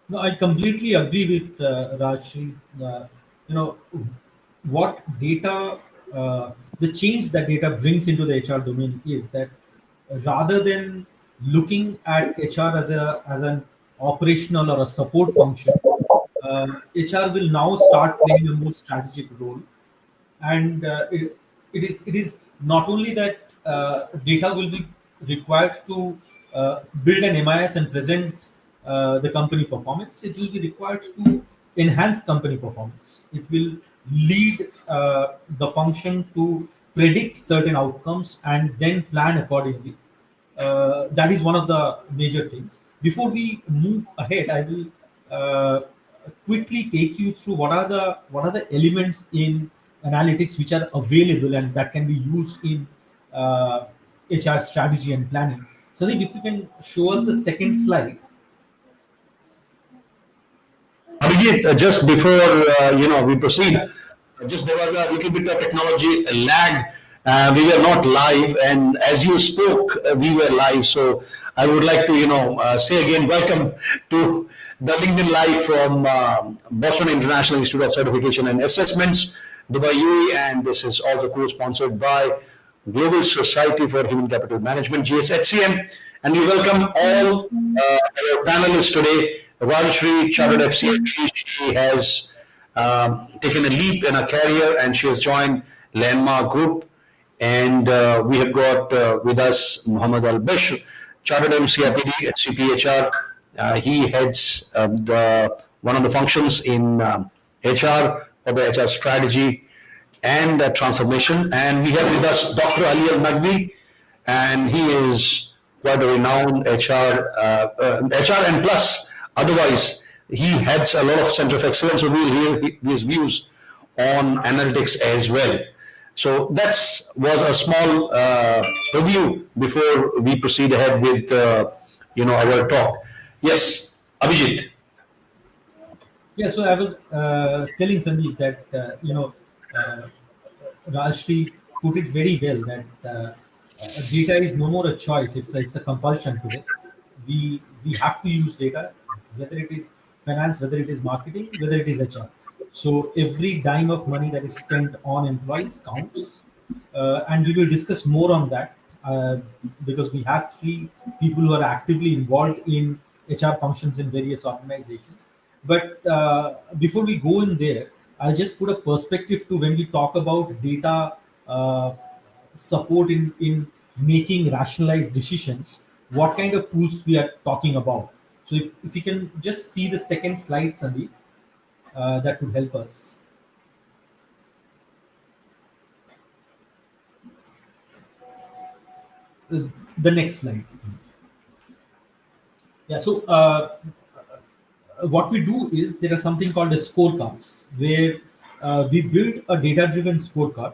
No, I completely agree with Rajshri. You know, what data, the change that data brings into the HR domain is that rather than looking at HR as an operational or a support function, HR will now start playing a more strategic role. And it is not only that data will be required to build an MIS and present the company performance. It will be required to enhance company performance. It will lead the function to predict certain outcomes and then plan accordingly. That is one of the major things. Before we move ahead, I will uh, quickly take you through what are the elements in analytics which are available and that can be used in uh, HR strategy and planning. Sandeep, if you can show us the second slide. Abhijit, just before we Yeah. proceed, just there was a little bit of technology lag. We were not live, and as you spoke, we were live. So I would like to say again, welcome to the LinkedIn Live from Boston International Institute of Certification and Assessments, Dubai UAE, and this is also co-sponsored by Global Society for Human Capital Management, GSHCM. And we welcome all our panelists today. Rajshri, Chartered FCA, she has taken a leap in her career and she has joined Landmark Group. And we have got with us Muhammad Al Bishr, Chartered MCIPD at CPHR. He heads one of the functions in HR for the HR strategy and transformation. And we have with us Dr. Ali Al Naqvi, and he is quite a renowned HR and plus otherwise he heads a lot of center of excellence. So we'll hear his views on analytics as well. So that was a small review before we proceed ahead with our talk. Yes, Abhijit. Yeah, so I was telling Sandeep that uh, Rajshri put it very well that data is no more a choice; it's a compulsion today. We have to use data, whether it is finance, whether it is marketing, whether it is HR. So every dime of money that is spent on employees counts, and we will discuss more on that because we have three people who are actively involved in HR functions in various organizations. But before we go in there, I'll just put a perspective to when we talk about data uh, support in making rationalized decisions, what kind of tools we are talking about. So if you can just see the second slide, Sandeep, that would help us. Uh, the next slide. Sandeep. Yeah, so what we do is there are something called as scorecards where we build a data driven scorecard.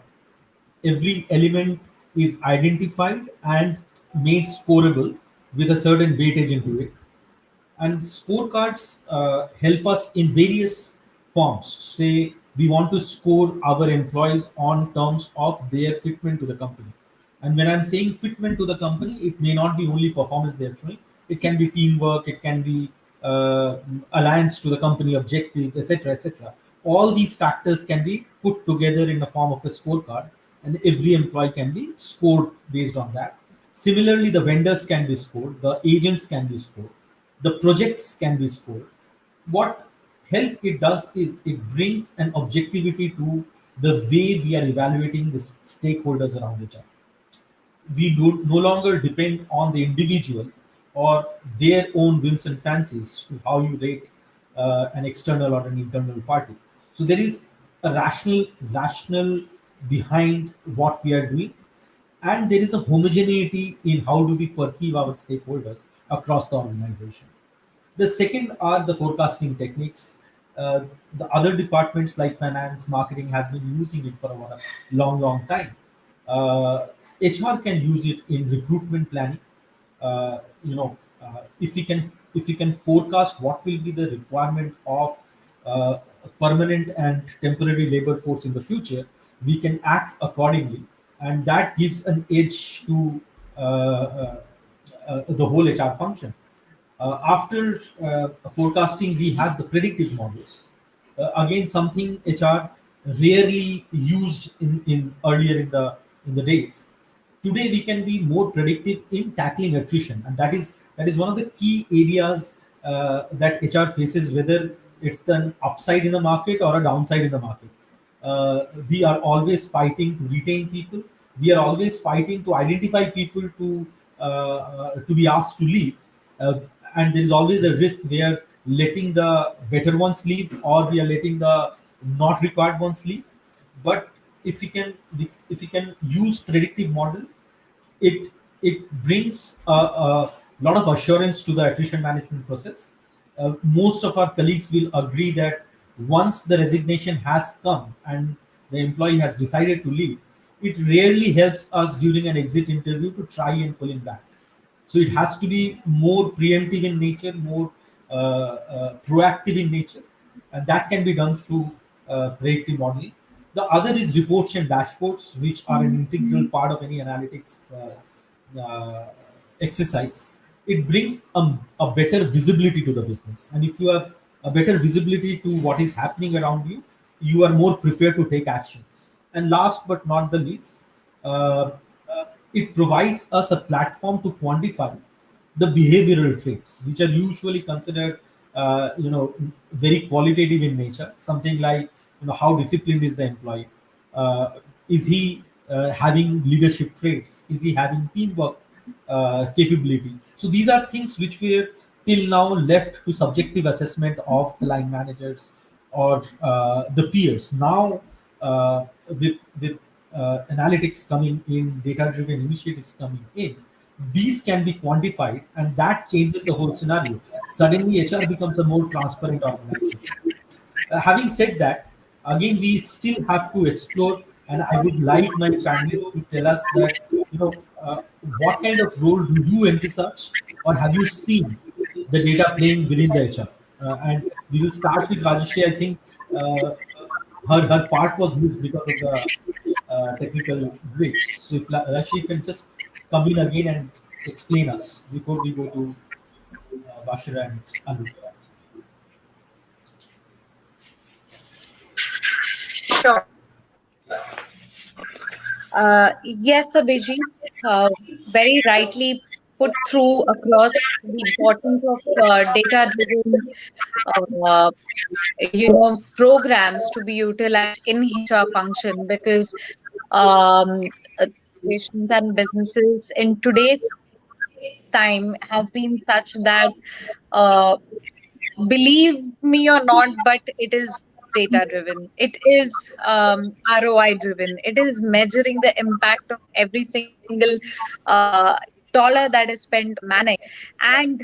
Every element is identified and made scoreable with a certain weightage into it. And scorecards help us in various forms. Say we want to score our employees on terms of their fitment to the company. And when I'm saying fitment to the company, it may not be only performance they're showing. It can be teamwork, it can be alliance to the company objective, etc., etc. All these factors can be put together in the form of a scorecard, and every employee can be scored based on that. Similarly, the vendors can be scored, the agents can be scored, the projects can be scored. What help it does is it brings an objectivity to the way we are evaluating the stakeholders around each other. We do no longer depend on the individual or their own whims and fancies to how you rate an external or an internal party. So there is a rational behind what we are doing, and there is a homogeneity in how do we perceive our stakeholders across the organization. The second are the forecasting techniques. The other departments like finance, marketing has been using it for a long time. HR can use it in recruitment planning. If we can forecast what will be the requirement of a permanent and temporary labor force in the future, we can act accordingly, and that gives an edge to the whole HR function. After forecasting, we have the predictive models. Again, something HR rarely used in earlier in the days. Today, we can be more predictive in tackling attrition, and that is one of the key areas that HR faces, whether it's an upside in the market or a downside in the market. We are always fighting to retain people. We are always fighting to identify people to be asked to leave, uh, and there is always a risk where letting the better ones leave, or we are letting the not required ones leave. But if we can use predictive model, it brings a lot of assurance to the attrition management process. Most of our colleagues will agree that once the resignation has come and the employee has decided to leave, it rarely helps us during an exit interview to try and pull him back. So it has to be more preemptive in nature, more proactive in nature, and that can be done through predictive modeling. The other is reports and dashboards, which are an integral part of any analytics exercise. It brings a better visibility to the business, and if you have a better visibility to what is happening around you, you are more prepared to take actions. And last but not the least, uh, it provides us a platform to quantify the behavioral traits, which are usually considered, very qualitative in nature. Something like, how disciplined is the employee? Is he having leadership traits? Is he having teamwork capability? So these are things which were till now left to subjective assessment of the line managers or the peers. Now, with analytics coming in, data-driven initiatives coming in, these can be quantified, and that changes the whole scenario. Suddenly, HR becomes a more transparent organization. Having said that, again, we still have to explore, and I would like my panelists to tell us that, what kind of role do you envisage, or have you seen the data playing within the HR? And we will start with Rajeshri. I think her part was missed because of the technical glitch. So if Rajeshri can just come in again and explain us before we go to Bashir and Anu. Sure. Yes, Abhijit, very rightly put through across the importance of data-driven, uh, programs to be utilized in HR function because organizations and businesses in today's time has been such that uh, believe me or not, but it is data driven. It is ROI driven. It is measuring the impact of every single uh, dollar that is spent on manning and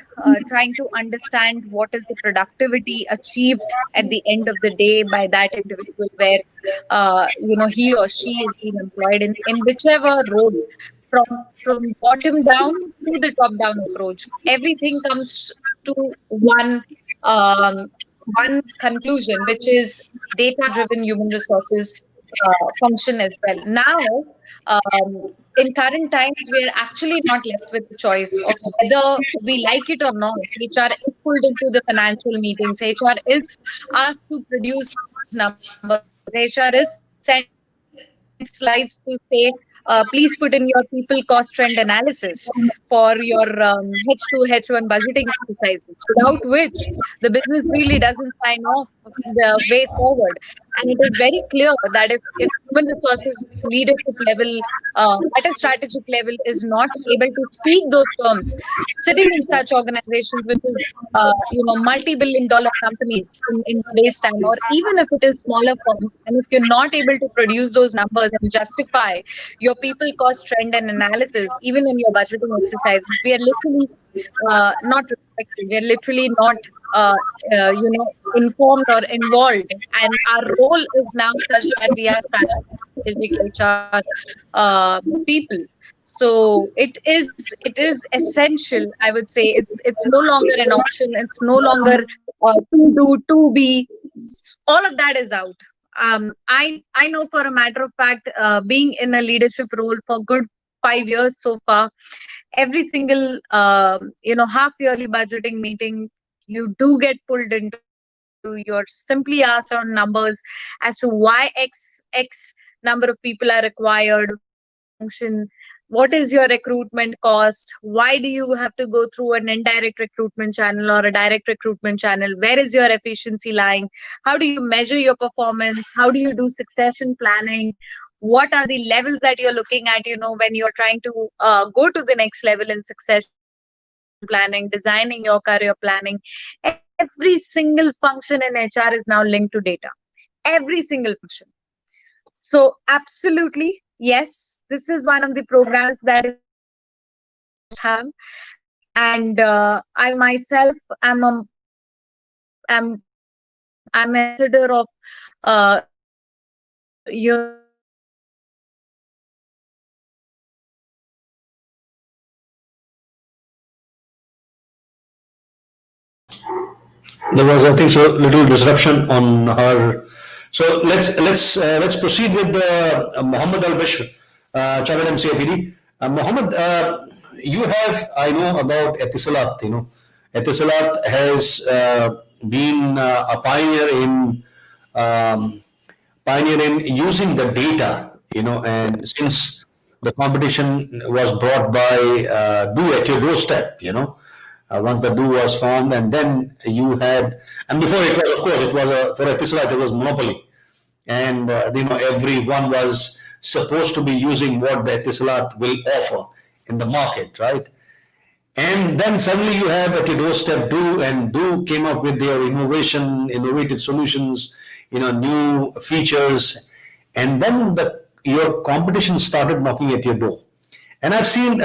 trying to understand what is the productivity achieved at the end of the day by that individual, where he or she is being employed in whichever role, from bottom down to the top down approach. Everything comes to one um, one conclusion, which is data driven human resources function as well. Now, in current times, we are actually not left with the choice of whether we like it or not. HR is pulled into the financial meetings. HR is asked to produce numbers. HR is sent slides to say, please put in your people cost trend analysis for your H2, H1 budgeting exercises, without which the business really doesn't sign off the way forward. And it is very clear that if human resources leadership level, at a strategic level, is not able to speak those terms, sitting in such organizations, which is multi-billion dollar companies in today's time, or even if it is smaller firms, and if you're not able to produce those numbers and justify your people cost trend and analysis, even in your budgeting exercises, we are literally not respected. We are literally not, informed or involved. And our role is now such that we are strategic HR people. So it is essential. I would say it's no longer an option. It's no longer to do, to be. All of that is out. I know for a matter of fact, being in a leadership role for good 5 years so far, every single half yearly budgeting meeting, you do get pulled into it. You're simply asked on numbers as to why x number of people are required for this function. What is your recruitment cost? Why do you have to go through an indirect recruitment channel or a direct recruitment channel? Where is your efficiency lying? How do you measure your performance? How do you do succession planning? What are the levels that you're looking at, when you're trying to go to the next level in succession planning, designing your career planning? Every single function in HR is now linked to data. Every single function. So absolutely, yes, this is one of the programs that is something that is a must have. And I myself am I'm ambassador of There was, I think, so little disruption on her. So let's proceed with Mohammed Al Bishr, Chartered MCAPD. Mohammed, you have, I know about Etisalat. Etisalat has been a um, pioneer in using the data. And since the competition was brought by Do at your doorstep. Once the do was formed, and then you had, and before it was, of course, it was for Etisalat, it was monopoly, and everyone was supposed to be using what the Etisalat will offer in the market, right? And then suddenly you have at your doorstep Do, and Do came up with their innovative solutions, new features, and then your competition started knocking at your door. And I've seen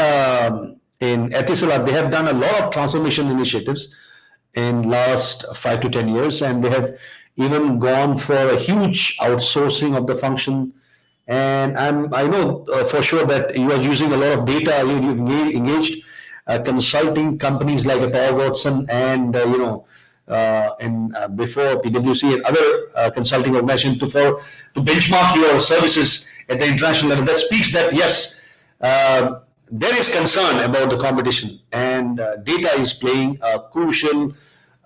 in Etisalat, they have done a lot of transformation initiatives in last 5 to 10 years, and they have even gone for a huge outsourcing of the function. And I know for sure that you are using a lot of data. You've engaged consulting companies like Paul Watson and before PwC and other consulting organizations to benchmark your services at the international level. That speaks that yes, there is concern about the competition, and data is playing a crucial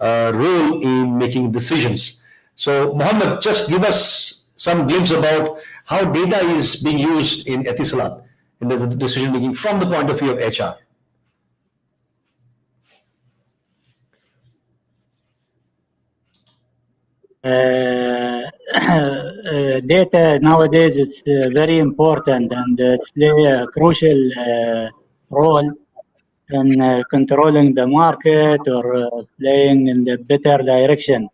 role in making decisions. So, Mohammed, just give us some glimpse about how data is being used in Etisalat in the decision making from the point of view of HR. Data nowadays is very important, and it's play a crucial role in controlling the market or playing in the better direction.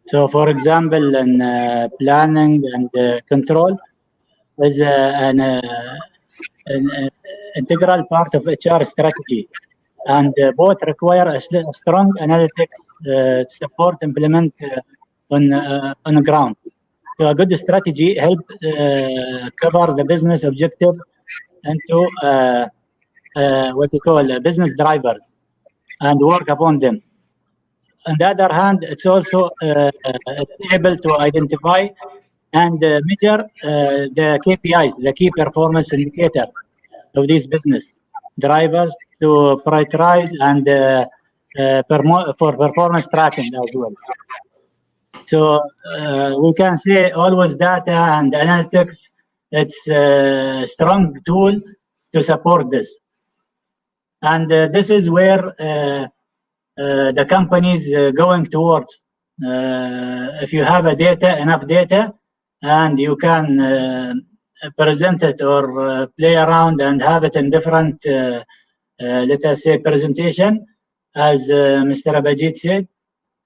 So, for example, in planning and control is an integral part of HR strategy, and both require a strong analytics support implement on the ground. So a good strategy help cover the business objective into what you call business drivers and work upon them. On the other hand, it's also it's able to identify and measure the KPIs, the key performance indicator of these business drivers to prioritize and for performance tracking as well. So we can say always data and analytics, it's a strong tool to support this. And this is where the companies going towards. If you have enough data, and you can present it or play around and have it in different, let us say, presentation, as Mr. Abhijit said,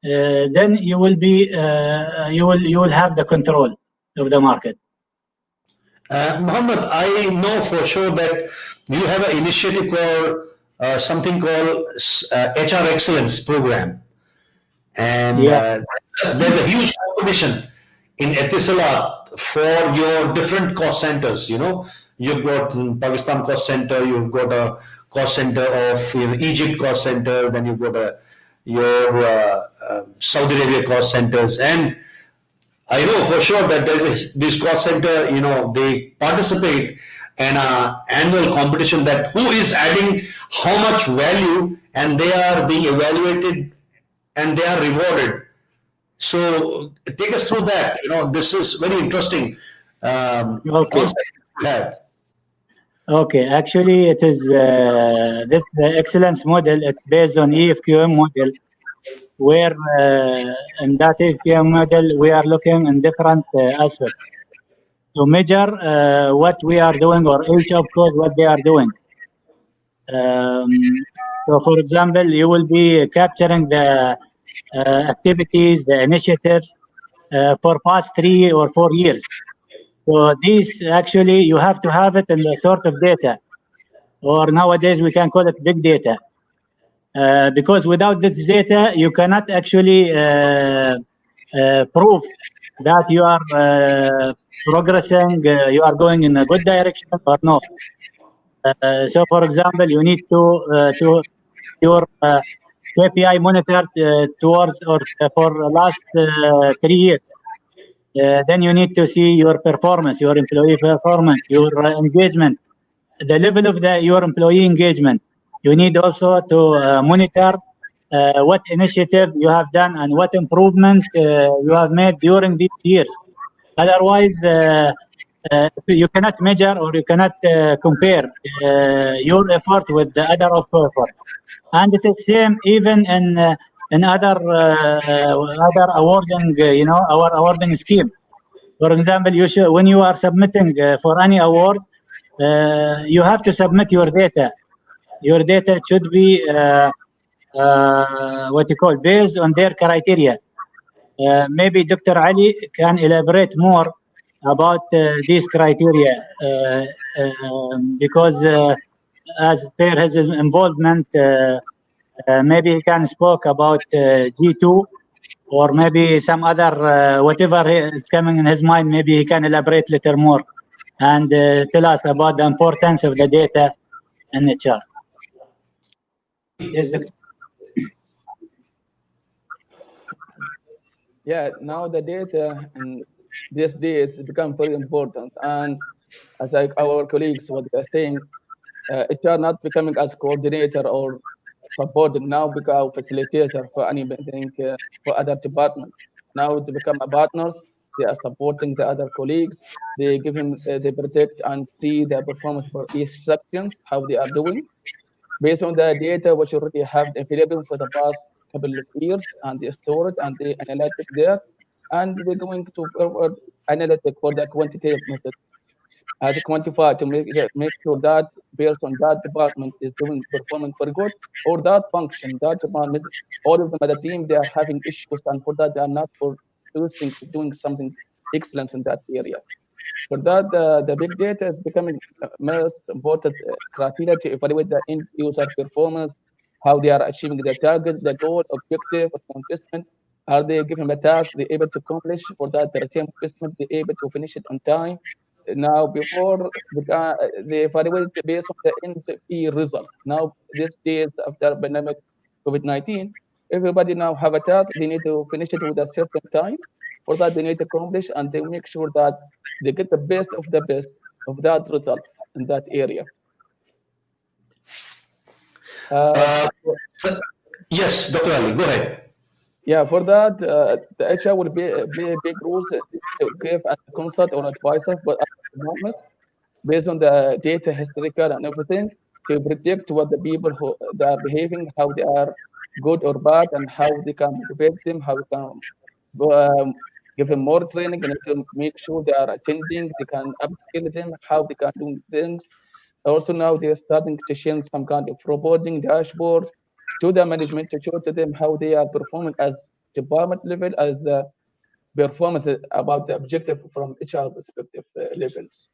then you will have the control of the market. Mohammed, I know for sure that you have an initiative called something called HR Excellence Program, and there's a huge competition in Etisalat for your different cost centers. You've got Pakistan cost center, you've got a cost center of Egypt cost center, then you've got your Saudi Arabia cost centers, and I know for sure that these cost center, they participate and a annual competition that who is adding how much value, and they are being evaluated and they are rewarded. So take us through that. This is very interesting Okay. concept we have. Okay, actually, it is this excellence model. It's based on EFQM model, where in that EFQM model we are looking in different aspects to measure what we are doing, or each of course what they are doing. So, for example, you will be capturing the activities, the initiatives for past 3 or 4 years. So these actually you have to have it in the sort of data, or nowadays we can call it big data, because without this data you cannot actually prove that you are progressing, you are going in a good direction or no. So, for example, you need to your KPI monitored towards or for the last 3 years. Then you need to see your performance, your employee performance, your engagement, the level of your employee engagement. You need also to monitor what initiative you have done and what improvement you have made during these years. Otherwise, you cannot measure or you cannot compare your effort with the other of effort. And it is same even in other awarding, our awarding scheme. For example, you should, when you are submitting for any award, you have to submit your data. Your data should be what you call based on their criteria. Maybe Dr. Ali can elaborate more about these criteria, because as per his involvement, maybe he can spoke about G2, or maybe some other whatever is coming in his mind. Maybe he can elaborate little more and tell us about the importance of the data in HR. Yes, Dr. Yeah, now the data in these days become very important, and as like our colleagues what they are saying, it are not becoming as coordinator or supported, now become facilitator for anything for other departments. Now they become a partners. They are supporting the other colleagues. They give him, they protect and see the performance for each sections, how they are doing based on the data which already have available for the past couple of years, and they store it and they analytic there, and they're going to forward analytic for the quantitative method as a quantify to make sure that based on that department is doing performing very good, or that function, that department, all of them at the team, they are having issues, and for that they are not producing, doing something excellent in that area. For that, the big data is becoming most important criteria to evaluate the end user performance, how they are achieving the target, the goal, objective, or investment. Are they given a task they able to accomplish? For that, the return investment they able to finish it on time. Now, before they evaluate based on the end results. Now, these days after pandemic COVID-19, everybody now have a task. They need to finish it with a certain time. For that, they need to accomplish, and they make sure that they get the best of that results in that area. Uh, yes, Dr. Ali, go ahead. Yeah, for that, the HR will play a big role to give a consult or advisor for the department based on the data historical and everything to predict what the people who they are behaving, how they are good or bad, and how they can motivate them, how we can give them more training and to make sure they are attending, they can upskill them, how they can do things. Also now they are starting to share some kind of reporting dashboard to the management to show to them how they are performing as department level, as performance about the objective from HR perspective levels.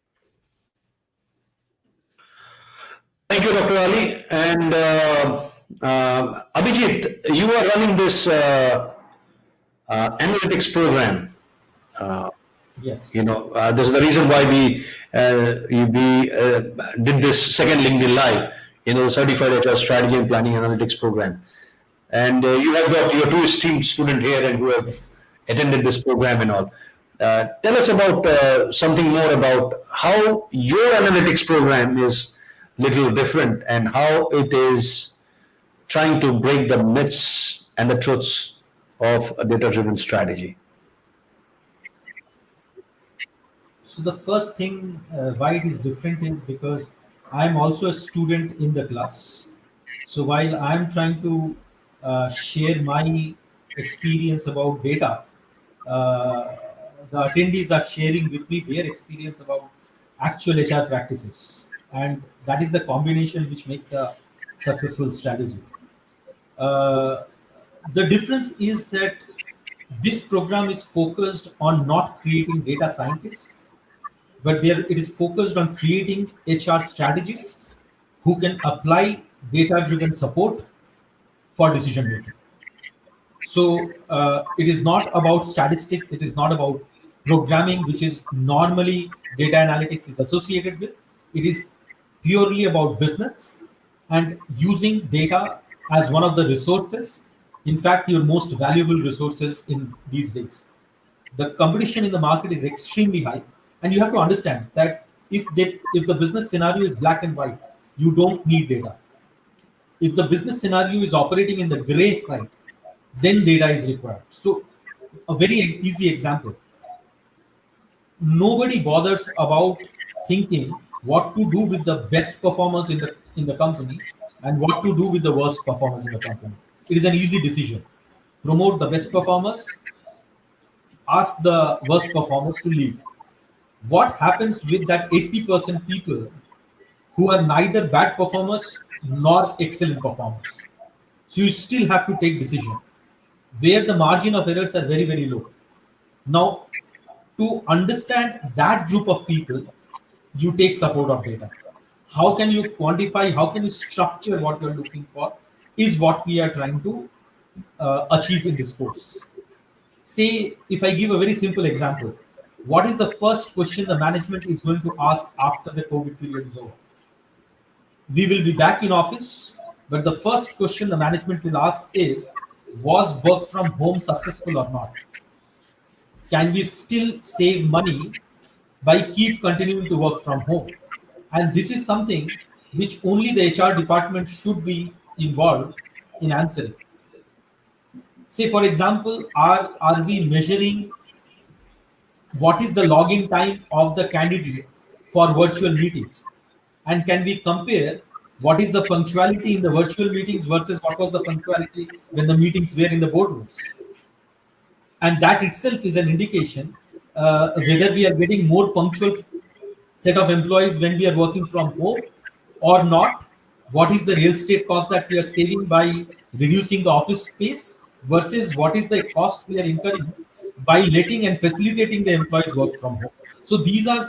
Thank you, Dr. Ali. And Abhijit, you are running this analytics program. Yes. This is the reason why we did this second LinkedIn Live, the Certified HR Strategy and Planning Analytics program. And you have got your two esteemed student here and who have attended this program and all. Tell us about something more about how your analytics program is little different and how it is trying to break the myths and the truths of a data-driven strategy. So the first thing why it is different is because I'm also a student in the class. So while I'm trying to share my experience about data, uh, the attendees are sharing with me their experience about actual HR practices, and that is the combination which makes a successful strategy. Uh, the difference is that this program is focused on not creating data scientists, but there it is focused on creating HR strategists who can apply data-driven support for decision making. So it is not about statistics. It is not about programming, which is normally data analytics is associated with. It is purely about business and using data as one of the resources. In fact, your most valuable resources in these days. The competition in the market is extremely high, and you have to understand that if the business scenario is black and white, you don't need data. If the business scenario is operating in the gray side, then data is required. So a very easy example: nobody bothers about thinking what to do with the best performers in the company and what to do with the worst performers in the company. It is an easy decision: promote the best performers, ask the worst performers to leave. What happens with that 80% people who are neither bad performers nor excellent performers? So you still have to take decision where the margin of errors are very, very low. Now, to understand that group of people, you take support of data. How can you quantify, how can you structure what you're looking for, is what we are trying to achieve in this course. Say, if I give a very simple example, what is the first question the management is going to ask after the COVID period is over? We will be back in office, but the first question the management will ask is, was work from home successful or not? Can we still save money by keep continuing to work from home? And this is something which only the HR department should be involved in answering. Say, for example, are we measuring what is the login time of the candidates for virtual meetings? And can we compare what is the punctuality in the virtual meetings versus what was the punctuality when the meetings were in the boardrooms? And that itself is an indication whether we are getting more punctual set of employees when we are working from home or not. What is the real estate cost that we are saving by reducing the office space versus what is the cost we are incurring by letting and facilitating the employees work from home? So these are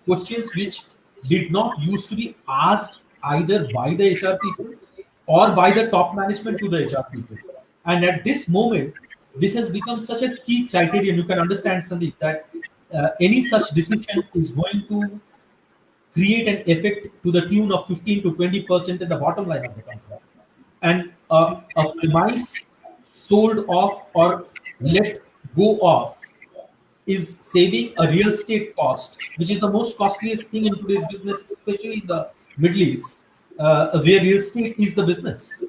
questions which did not used to be asked either by the HR people or by the top management to the HR people. And at this moment, this has become such a key criterion. You can understand, Sandeep, that any such decision is going to create an effect to the tune of 15 to 20% in the bottom line of the company. And a premise sold off or let go of is saving a real estate cost, which is the most costliest thing in today's business, especially in the Middle East, where real estate is the business.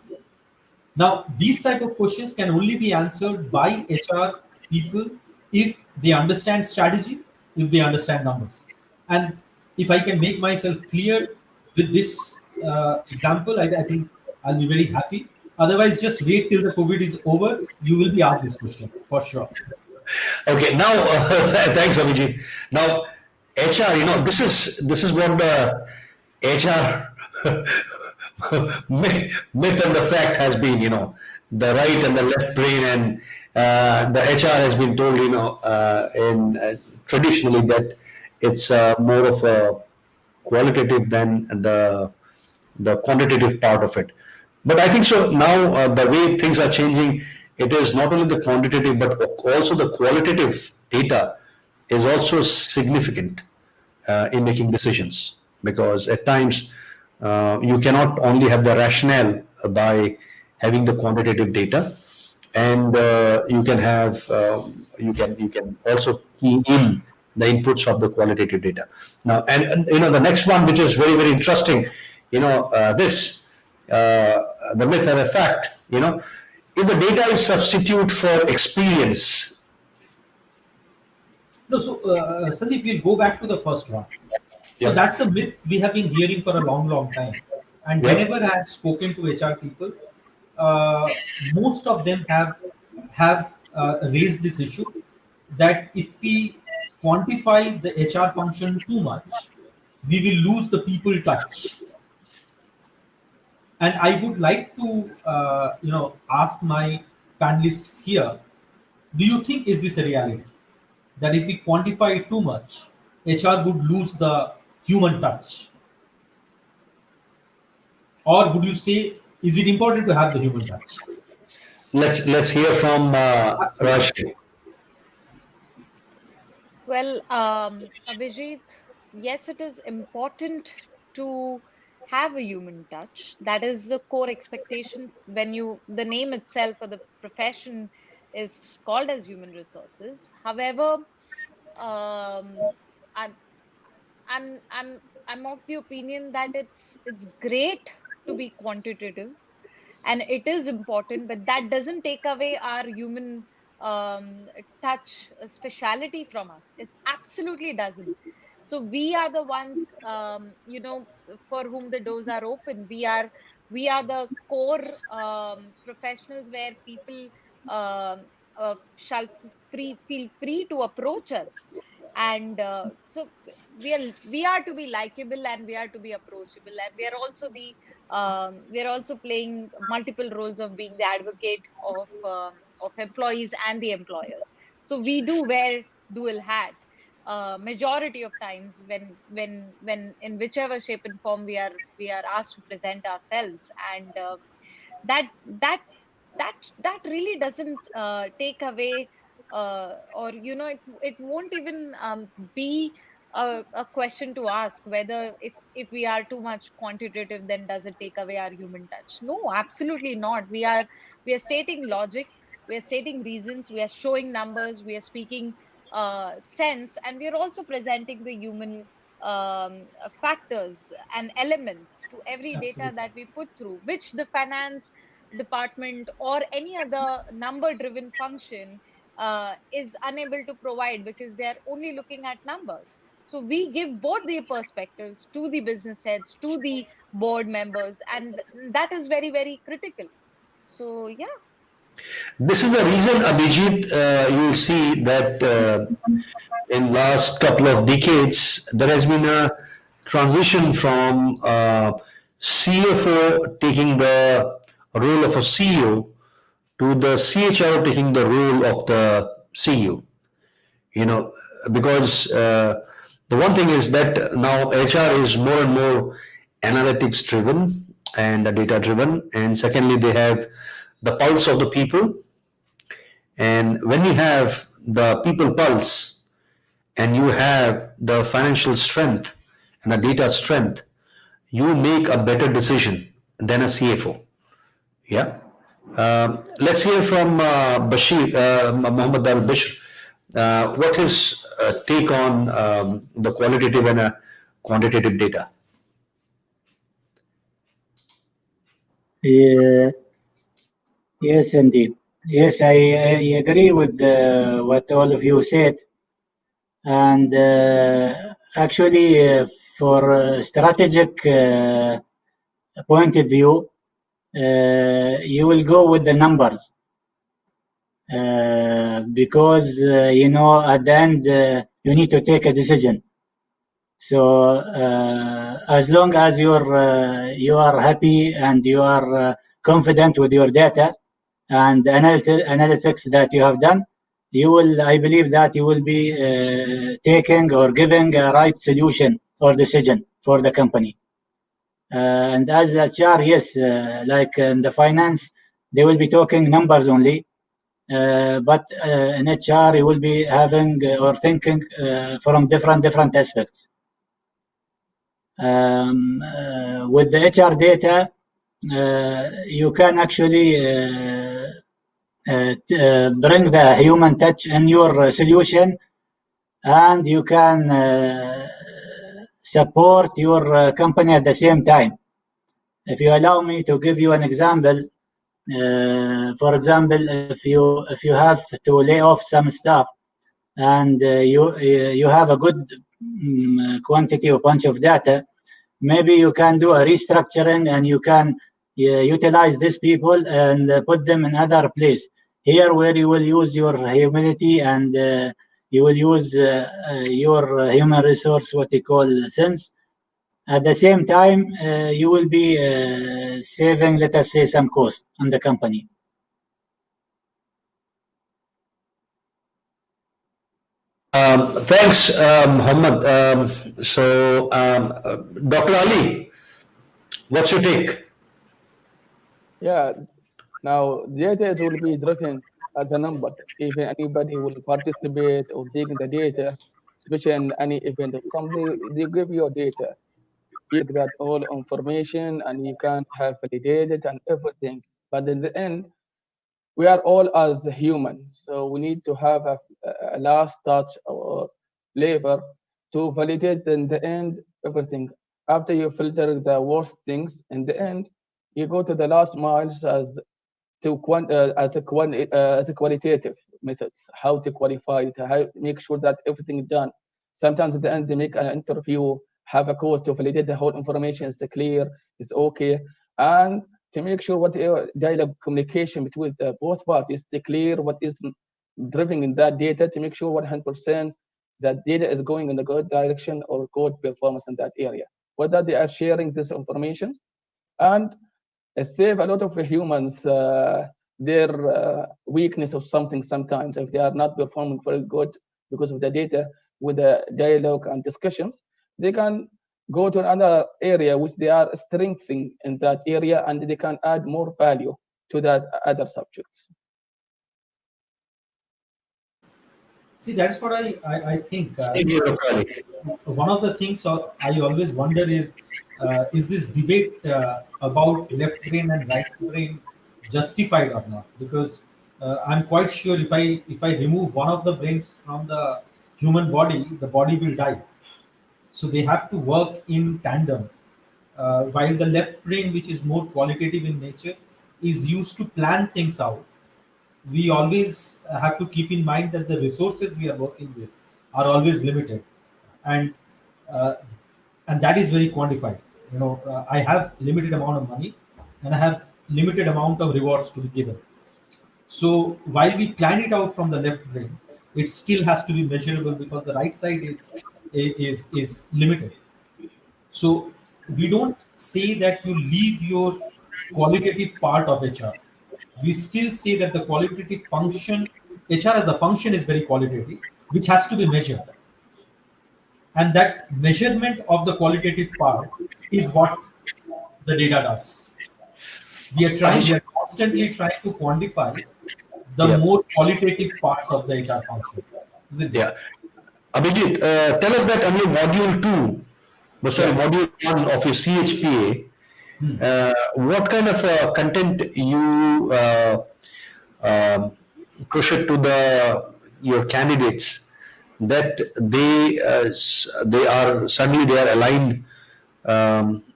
Now, these type of questions can only be answered by HR people if they understand strategy, if they understand numbers. And if I can make myself clear with this example, I think I'll be very happy. Otherwise, just wait till the COVID is over. You will be asked this question for sure. Okay, now thanks, Abhijit. Now, HR, this is what the HR myth and the fact has been. The right and the left brain, and the HR has been told, in traditionally that it's more of a qualitative than the quantitative part of it. But I think so now the way things are changing, it is not only the quantitative but also the qualitative data is also significant in making decisions, because at times you cannot only have the rationale by having the quantitative data. and you can have you can also key in the inputs of the qualitative data. Now, and the next one, which is very very interesting, this the myth and the fact, if the data is substitute for experience. No, so Sandeep, we'll go back to the first one. So Yeah. that's a myth we have been hearing for a long, long time. And Yeah. whenever I have spoken to HR people, most of them have raised this issue that if we quantify the HR function too much, we will lose the people touch. And I would like to, ask my panelists here: do you think is this a reality that if we quantify it too much, HR would lose the human touch? Or would you say, is it important to have the human touch? Let's hear from Absolutely. Rashmi. Well, Abhijit, yes, it is important to have a human touch. That is the core expectation when the name itself or the profession is called as human resources. However, um, I'm, I'm of the opinion that it's great to be quantitative and it is important, but that doesn't take away our human um, touch speciality from us. It absolutely doesn't. So we are the ones, for whom the doors are open. We are the core professionals where people shall feel free to approach us, and so we are to be likable and we are to be approachable, and we are also playing multiple roles of being the advocate of employees and the employers. So we do wear dual hat majority of times when in whichever shape and form we are asked to present ourselves, and that really doesn't take away or it won't even be a question to ask whether if we are too much quantitative, then does it take away our human touch? No, absolutely not. We are stating logic, we are stating reasons, we are showing numbers, we are speaking sense, and we are also presenting the human factors and elements to every data Absolutely. that we put through, which the finance department or any other number driven function is unable to provide because they are only looking at numbers. So we give both the perspectives to the business heads, to the board members, and that is very, very critical. So, yeah. This is the reason, Abhijit, you will see that in last couple of decades, there has been a transition from CFO taking the role of a CEO to the CHRO taking the role of the CEO. You know, because the one thing is that now HR is more and more analytics driven and data driven, and secondly, they have the pulse of the people. And when you have the people pulse and you have the financial strength and the data strength, you make a better decision than a CFO. Yeah. Let's hear from Bashir, Mohammed Al Bishr. What his take on the qualitative and quantitative data? Yeah, yes, indeed. Yes, I agree with what all of you said. And actually, for strategic point of view, you will go with the numbers because at the end you need to take a decision. So as long as you are happy and you are confident with your data and analytics that you have done, I believe that you will be taking or giving a right solution or decision for the company. And as HR, yes, like in the finance, they will be talking numbers only. But in HR, you will be having or thinking from different aspects. With the HR data, you can actually bring the human touch in your solution, and you can support your company at the same time. If you allow me to give you an example, for example, if you have to lay off some staff and you have a good quantity or bunch of data, maybe you can do a restructuring and you can utilize these people and put them in other place. Here, where you will use your humility and you will use your human resource, what you call sense. At the same time, you will be saving, let us say, some cost on the company. Thanks, Muhammad. Dr. Ali, what's your take? Yeah, now data will be driven as a number. Even anybody will participate or dig in the data, especially in any event or something, they give you data. You get all information and you can have validated and everything. But in the end, we are all as human, so we need to have a last touch or labor to validate in the end everything. After you filter the worst things, in the end, you go to the last miles as as a qualitative methods, how to qualify it, how make sure that everything is done. Sometimes at the end they make an interview, have a course to validate the whole information is clear, is okay, and to make sure what dialogue communication between both parties is clear, what is driven in that data, to make sure 100% that data is going in the good direction or good performance in that area, whether they are sharing this information, and save a lot of humans their weakness of something sometimes if they are not performing very good because of the data. With the dialogue and discussions, they can go to another area which they are strengthening in that area, and they can add more value to that other subjects. See, that's what I think. Same here, Dr. Ali. One of the things I always wonder is this debate about left brain and right brain justified or not? Because I'm quite sure if I remove one of the brains from the human body, the body will die. So they have to work in tandem. While the left brain, which is more qualitative in nature, is used to plan things out, we always have to keep in mind that the resources we are working with are always limited, and uh, and that is very quantified. I have limited amount of money, and I have limited amount of rewards to be given. So while we plan it out from the left brain, it still has to be measurable because the right side is limited. So we don't say that you leave your qualitative part of HR. We still say that the qualitative function, HR as a function is very qualitative, which has to be measured. And that measurement of the qualitative part is what the data does. We are constantly trying to quantify the Yeah. more qualitative parts of the HR function. Isn't it? Yeah. Abhijit, tell us that under module 2, sorry, Yeah. module 1 of your CHPA, what kind of content you push it to your candidates that they are suddenly they are aligned,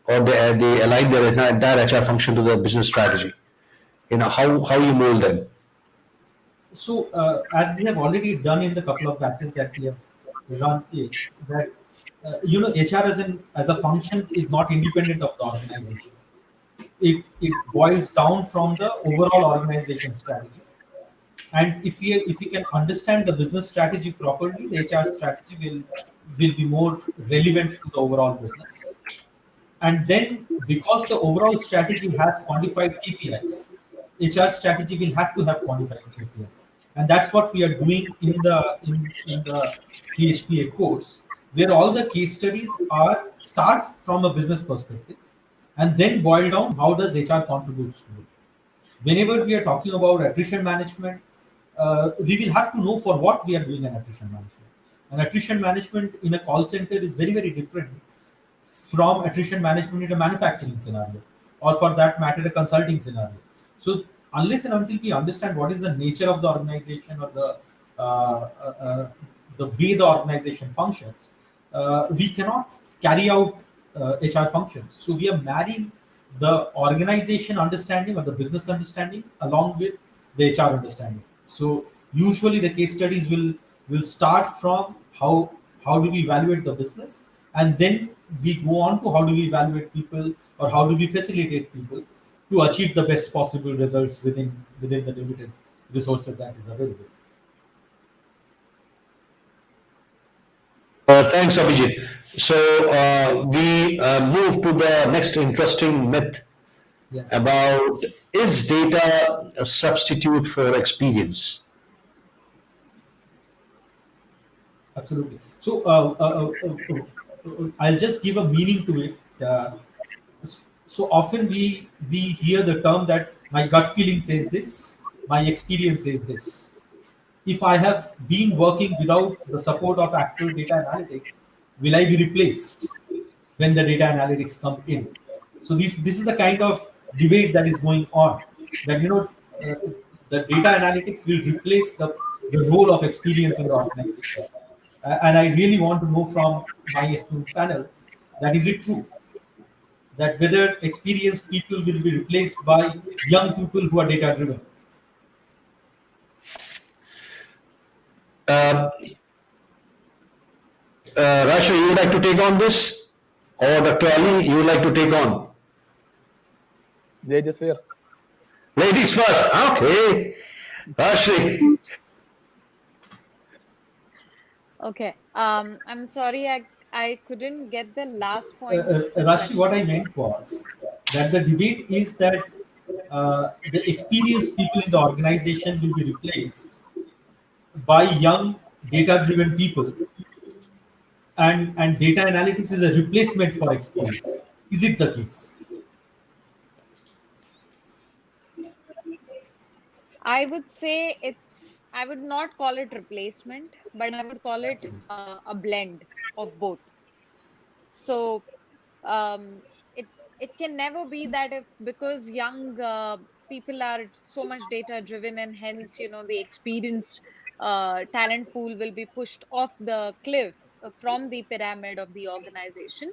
or they align their entire HR function to the business strategy. How you mold them. So, as we have already done in the couple of batches that we have run, is that HR as a function is not independent of the organization. It boils down from the overall organization strategy. And if we can understand the business strategy properly, the HR strategy will be more relevant to the overall business. And then, because the overall strategy has quantified KPIs, HR strategy will have to have quantified KPIs, and that's what we are doing in the CHPA course, where all the case studies are start from a business perspective, and then boil down how does HR contributes to it. Whenever we are talking about attrition management, we will have to know for what we are doing an attrition management. And attrition management in a call center is very, very different from attrition management in a manufacturing scenario, or for that matter, a consulting scenario. So unless and until we understand what is the nature of the organization or the way the organization functions, we cannot carry out HR functions. So we are marrying the organization understanding or the business understanding along with the HR understanding. So usually the case studies will start from how do we evaluate the business, and then we go on to how do we evaluate people or how do we facilitate people to achieve the best possible results within the limited resources that is available. Thanks, Abhijit. So we move to the next interesting myth Yes, about, is data a substitute for experience? absolutely. So I'll just give a meaning to it. So often we hear the term that my gut feeling says this, my experience says this. If I have been working without the support of actual data analytics, will I be replaced when the data analytics come in? So this is the kind of debate that is going on. That uh, the data analytics will replace the role of experience in the organization. And I really want to know from my esteemed panel that is it true that whether experienced people will be replaced by young people who are data driven? Uh, Rasha, you would like to take on this? Or Dr. Ali, you would like to take on? Ladies first. Ladies first. Okay. Rashri. Okay. I'm sorry, I couldn't get the last point of the Rashi, what I question. meant was that the debate is that the experienced people in the organization will be replaced by young data-driven people, and data analytics is a replacement for experience. Is it the case? I would say I would not call it replacement, but I would call it a blend of both. So um, it it can never be that if because young people are so much data driven and hence the experienced talent pool will be pushed off the cliff from the pyramid of the organization.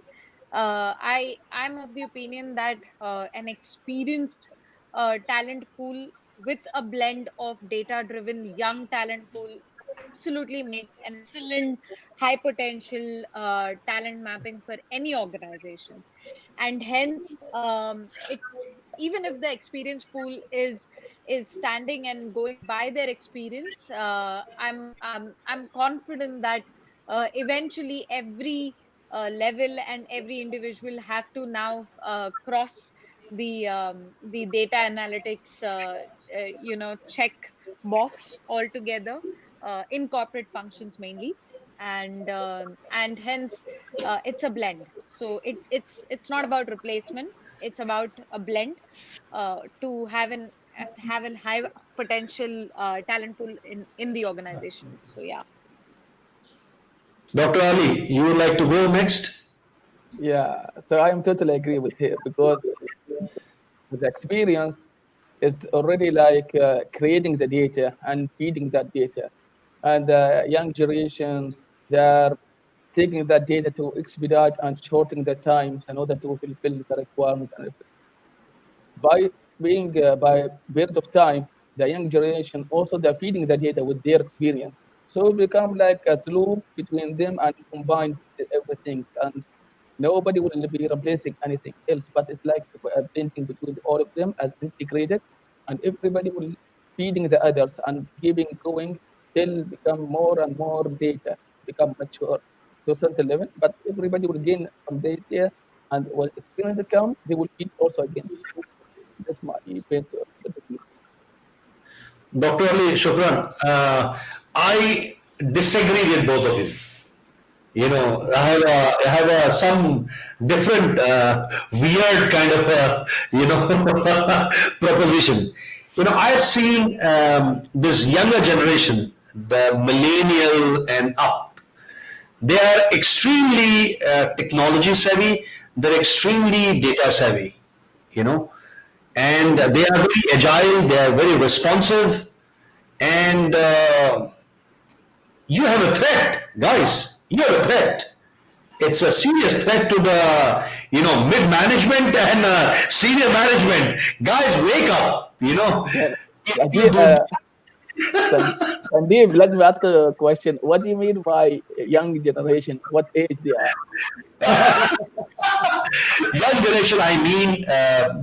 I'm of the opinion that an experienced talent pool with a blend of data driven young talent pool absolutely makes an excellent high potential talent mapping for any organization. And hence it even if the experience pool is standing and going by their experience, I'm confident that eventually every level and every individual have to now cross the data analytics check box altogether in corporate functions mainly. And hence it's a blend. So it's not about replacement, it's about a blend to have an high potential talent pool in the organization. So yeah. Dr. Ali, you would like to go next? Yeah, so I am totally agree with her because the experience is already like creating the data and feeding that data. And the young generations, they're taking that data to expedite and shorten the times in order to fulfill the requirement. And by being by period of time, the young generation also they're feeding the data with their experience. So it become like a loop between them and combined everything. And nobody will be replacing anything else, but it's like a blending between all of them as integrated, and everybody will feeding the others and keeping going till become more and more data become mature to a certain level. But everybody will gain from data, and when experience come, they will feed also again. That's my point of view. Dr. Ali, shukran. I disagree with both of you. I have some different weird kind of proposition. I've seen this younger generation, the millennial and up. They are extremely technology savvy. They're extremely data savvy. You know, and they are very agile, they are very responsive, and you have a threat, guys. You have a threat. It's a serious threat to the mid management and senior management. Guys, wake up. Yeah. If you Sandeep, do. Sandeep, let me ask a question. What do you mean by young generation? What age they are? Young generation, I mean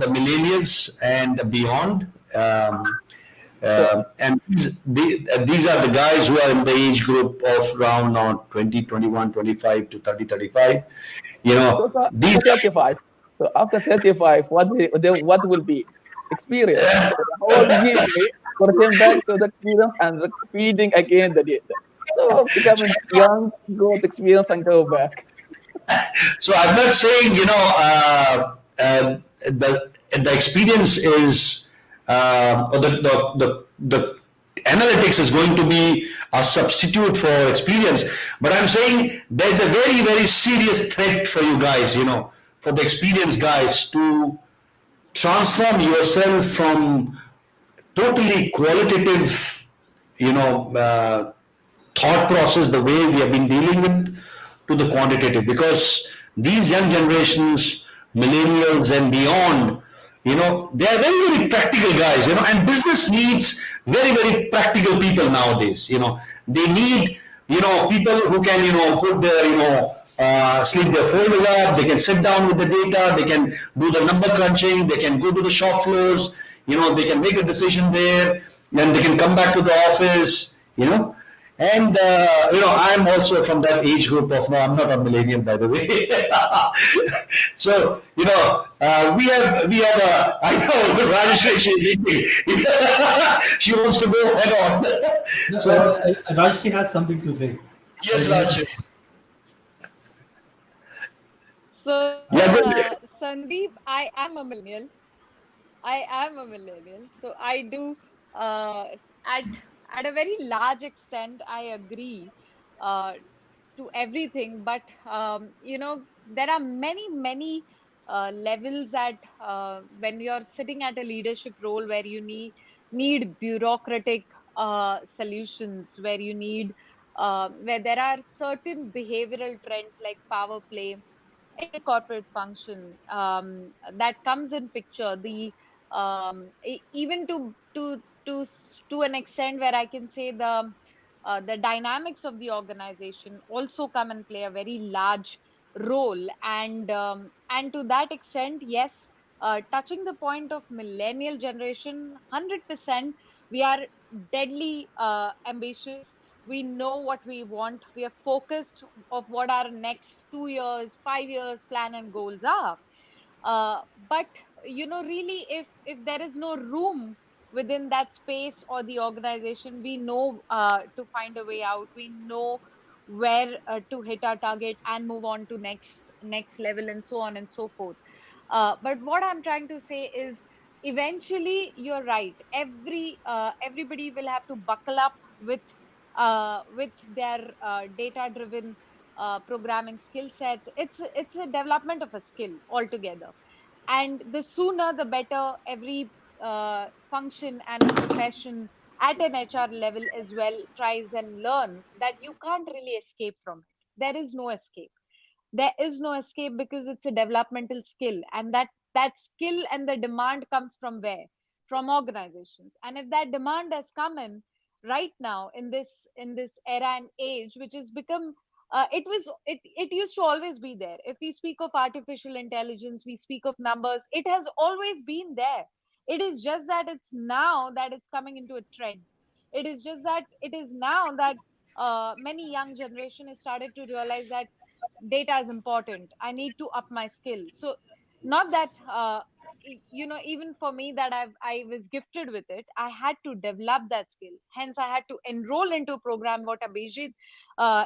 the millennials and beyond. So, And these are the guys who are in the age group of around 20, 21, 25 to 30, 35. so These after 35, so after 35, what will be experience? So the whole year gonna come back to the experience and feeding again the data. So becoming young, growth experience and go back. So I'm not saying the experience is or the analytics is going to be a substitute for experience, but I'm saying there's a very very serious threat for you guys, for the experienced guys to transform yourself from totally qualitative, thought process, the way we have been dealing with, to the quantitative. Because these young generations, millennials and beyond, they are very, very practical guys, and business needs very, very practical people nowadays. They need, people who can, put their, sleep their folders up, they can sit down with the data, they can do the number crunching, they can go to the shop floors, they can make a decision there, then they can come back to the office, and I'm also from that age group of. No, I'm not a millennial, by the way. So we have a. I know Rajeshri, she's eating. She wants to go head on. No, So Rajshri has something to say. yes, Rajeshri. So, Yeah, go ahead. Sandeep, I am a millennial. I am a millennial. So I do at a very large extent I agree uh, to everything, but there are many levels at when you're sitting at a leadership role where you need bureaucratic solutions, where you need where there are certain behavioral trends like power play in a corporate function that comes in picture. The even to an extent where I can say the dynamics of the organization also come and play a very large role, and to that extent, yes, touching the point of millennial generation, 100%, we are deadly ambitious. We know what we want. We are focused of what our next 2 years, 5 years plan and goals are. But really, if there is no room within that space or the organization, we know to find a way out. We know where to hit our target and move on to next level, and so on and so forth. But what I'm trying to say is, eventually, you're right. Everybody will have to buckle up with their data driven programming skill sets. It's a development of a skill altogether, and the sooner the better. Every function and profession at an HR level as well tries and learn that you can't really escape from it. There is no escape. There is no escape because it's a developmental skill, and that skill and the demand comes from where? From organizations. And if that demand has come in right now in this era and age, which has become it used to always be there. If we speak of artificial intelligence, we speak of numbers, it has always been there. It is just that it's now that it's coming into a trend. It is just that it is now that many young generation has started to realize that data is important. I need to up my skill. So not that even for me that I was gifted with it, I had to develop that skill. Hence I had to enroll into a program what Abhijit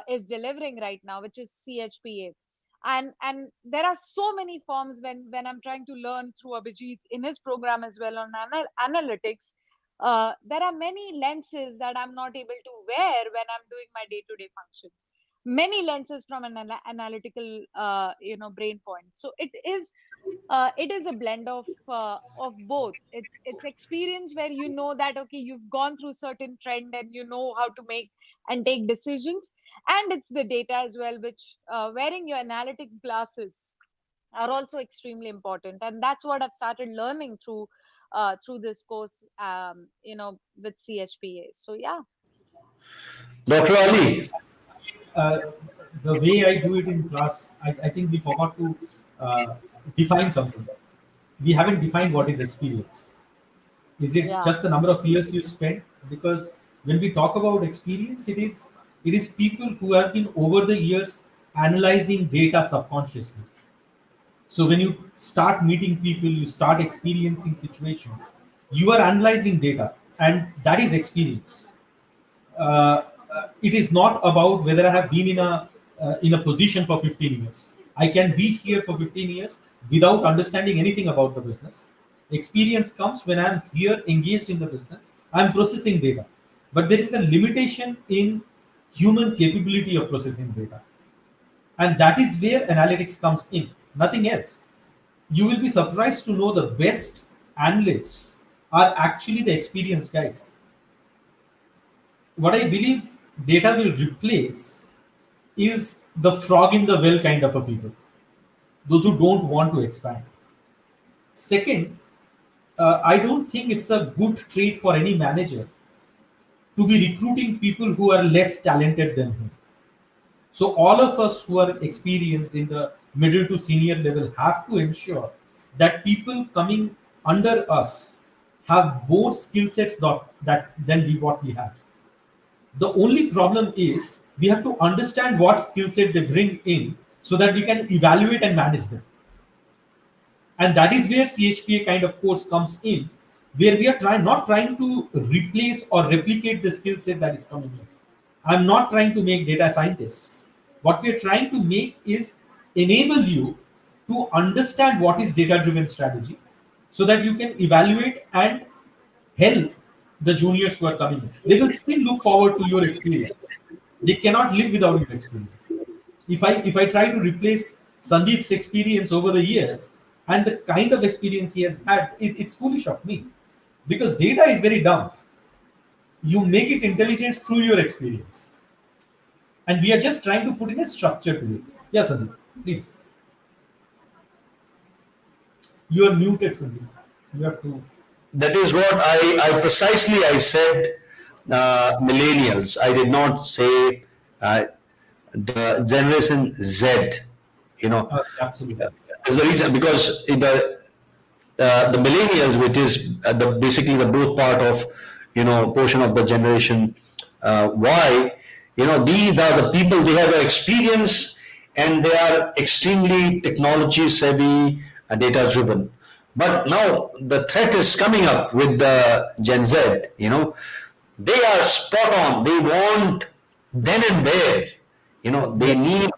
is delivering right now, which is CHPA. And there are so many forms when I'm trying to learn through Abhijit in his program as well on analytics. There are many lenses that I'm not able to wear when I'm doing my day-to-day function. many lenses from an analytical brain point. So it is a blend of both. It's experience where you know that okay, you've gone through certain trend and you know how to make and take decisions, and it's the data as well, which wearing your analytic glasses are also extremely important, and that's what I've started learning through this course, with CHPA. So yeah. Dr. Ali, uh, the way I do it in class, I think we forgot to uh, define something. We haven't defined what is experience. Is it Yeah. just the number of years you spent? Because when we talk about experience, it is people who have been over the years analyzing data subconsciously. So when you start meeting people, you start experiencing situations, you are analyzing data, and that is experience. It is not about whether I have been in a position for 15 years. I can be here for 15 years without understanding anything about the business. Experience comes when I'm here engaged in the business. I'm processing data, but there is a limitation in human capability of processing data, and that is where analytics comes in. Nothing else. You will be surprised to know the best analysts are actually the experienced guys. What I believe data will replace is the frog in the well kind of a people, those who don't want to expand. Second, I don't think it's a good trait for any manager to be recruiting people who are less talented than him. So all of us who are experienced in the middle to senior level have to ensure that people coming under us have more skill sets than what we have. The only problem is we have to understand what skill set they bring in so that we can evaluate and manage them. And that is where CHPA kind of course comes in, where we are not trying to replace or replicate the skill set that is coming in. I'm not trying to make data scientists. What we are trying to make is enable you to understand what is data driven strategy so that you can evaluate and help the juniors who are coming in. They will still look forward to your experience. They cannot live without your experience. If I try to replace Sandeep's experience over the years and the kind of experience he has had, it's foolish of me, because data is very dumb. You make it intelligent through your experience, and we are just trying to put in a structure to it. Yeah, Sandeep, please. You are muted, Sandeep. You have to. that is what I precisely I said, millennials. I did not say the generation Z. You know, Absolutely. is the reason because the millennials, which is basically the growth part of portion of the generation Y. These are the people. They have experience and they are extremely technology savvy, data driven. But now the threat is coming up with the Gen Z. They are spot on. They want then and there. They Yes. need